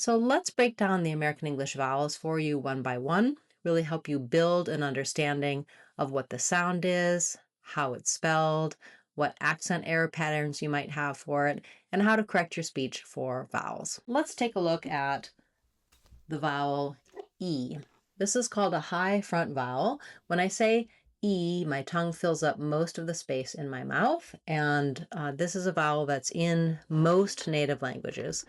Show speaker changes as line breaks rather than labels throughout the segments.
So let's break down the American English vowels for you one by one, really help you build an understanding of what the sound is, how it's spelled, what accent error patterns you might have for it, and how to correct your speech for vowels. Let's take a look at the vowel E. This is called a high front vowel. When I say E, my tongue fills up most of the space in my mouth, and this is a vowel that's in most native languages.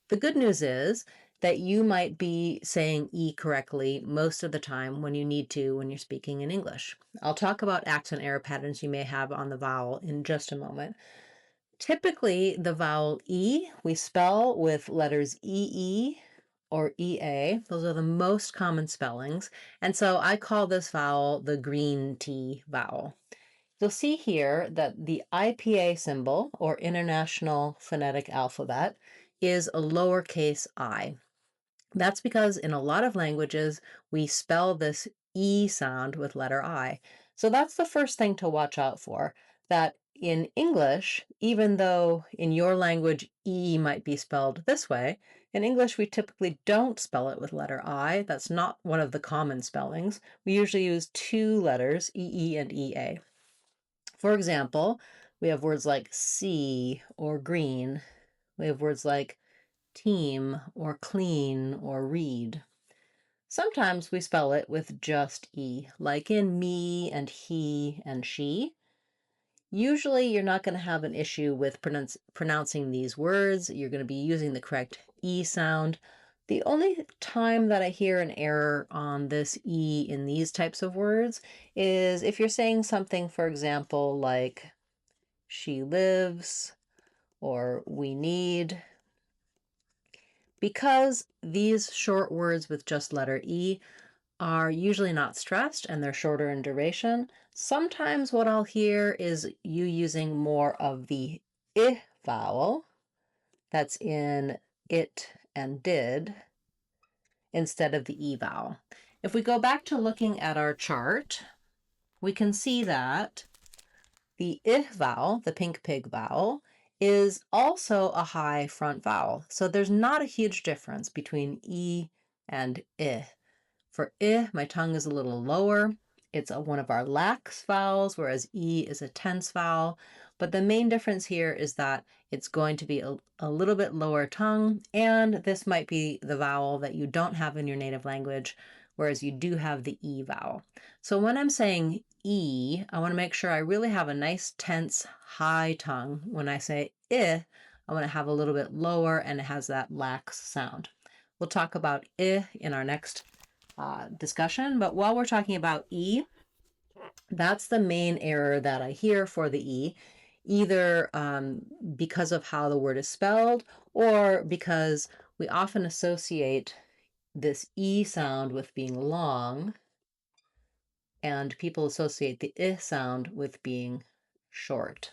The good news is that you might be saying E correctly most of the time when you need to when you're speaking in English. I'll talk about accent error patterns you may have on the vowel in just a moment. Typically, the vowel E we spell with letters EE or EA. Those are the most common spellings. And so I call this vowel the green T vowel. You'll see here that the IPA symbol, or International Phonetic Alphabet, is a lowercase I. That's because in a lot of languages, we spell this E sound with letter I. So that's the first thing to watch out for, that in English, even though in your language E might be spelled this way, in English we typically don't spell it with letter I. That's not one of the common spellings. We usually use two letters, EE and EA. For example, we have words like see or green. We have words like team or clean or read. Sometimes we spell it with just E, like in me and he and she. Usually you're not going to have an issue with pronouncing these words. You're going to be using the correct E sound. The only time that I hear an error on this E in these types of words is if you're saying something, for example, like she lives or we need. Because these short words with just letter E are usually not stressed and they're shorter in duration, sometimes what I'll hear is you using more of the I vowel that's in it and did instead of the E vowel. If we go back to looking at our chart, we can see that the I vowel, the pink pig vowel, is also a high front vowel. So there's not a huge difference between E and I. For I, my tongue is a little lower. It's one of our lax vowels, whereas E is a tense vowel. But the main difference here is that it's going to be a little bit lower tongue, and this might be the vowel that you don't have in your native language, whereas you do have the E vowel. So when I'm saying E, I want to make sure I really have a nice tense high tongue. When I say I want to have a little bit lower and it has that lax sound. We'll talk about I in our next discussion, but while we're talking about E, that's the main error that I hear for the E, either because of how the word is spelled or because we often associate this E sound with being long, and people associate the I sound with being short.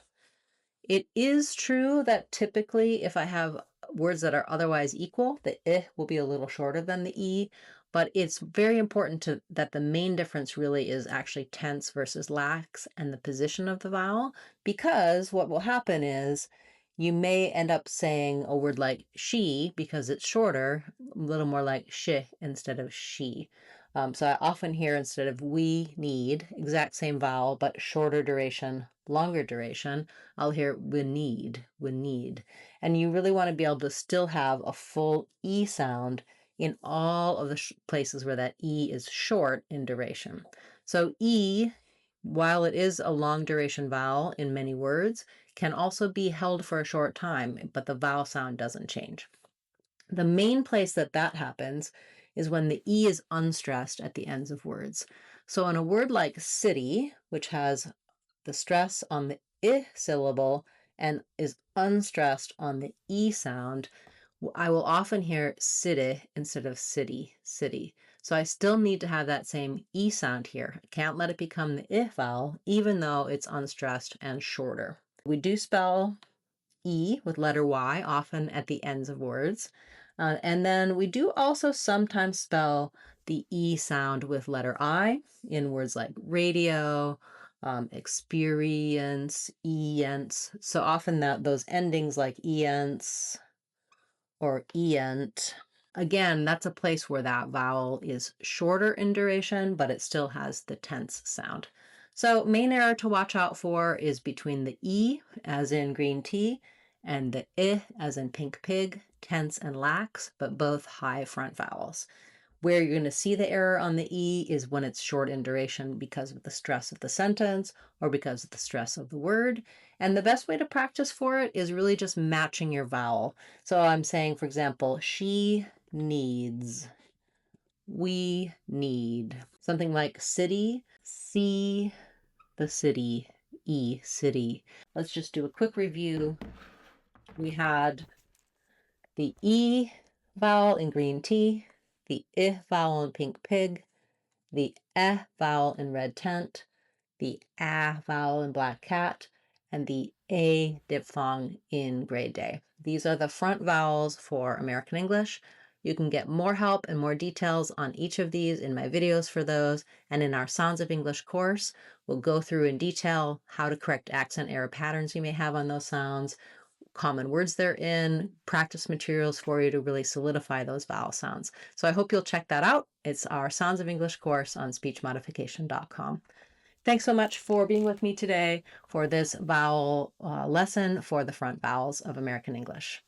It is true that typically if I have words that are otherwise equal, the I will be a little shorter than the E, but it's very important that the main difference really is actually tense versus lax and the position of the vowel, because what will happen is you may end up saying a word like she because it's shorter, a little more like sh instead of she. So I often hear instead of we need, exact same vowel, but shorter duration, longer duration, I'll hear we need, we need. And you really want to be able to still have a full E sound in all of the places where that E is short in duration. So E, while it is a long duration vowel in many words, can also be held for a short time, but the vowel sound doesn't change. The main place that happens is when the E is unstressed at the ends of words. So in a word like city, which has the stress on the I syllable and is unstressed on the E sound, I will often hear cit-ih instead of city, city. So I still need to have that same E sound here. I can't let it become the I vowel, even though it's unstressed and shorter. We do spell E with letter Y often at the ends of words. And then we do also sometimes spell the E sound with letter I in words like radio, experience, eents. So often those endings like eents or eent Again, that's a place where that vowel is shorter in duration, but it still has the tense sound. So main error to watch out for is between the E, as in green tea, and the I, as in pink pig, tense and lax, but both high front vowels. Where you're going to see the error on the E is when it's short in duration because of the stress of the sentence or because of the stress of the word. And the best way to practice for it is really just matching your vowel. So I'm saying, for example, she needs, we need. Something like city, C, the city, E, city. Let's just do a quick review. We had the E vowel in green tea, the I vowel in pink pig, the vowel in red tent, the vowel in black cat, and the a diphthong in gray day. These are the front vowels for American English. You can get more help and more details on each of these in my videos for those, and in our Sounds of English course, we'll go through in detail how to correct accent error patterns you may have on those sounds, common words they're in, practice materials for you to really solidify those vowel sounds. So I hope you'll check that out. It's our Sounds of English course on speechmodification.com. Thanks so much for being with me today for this vowel lesson for the front vowels of American English.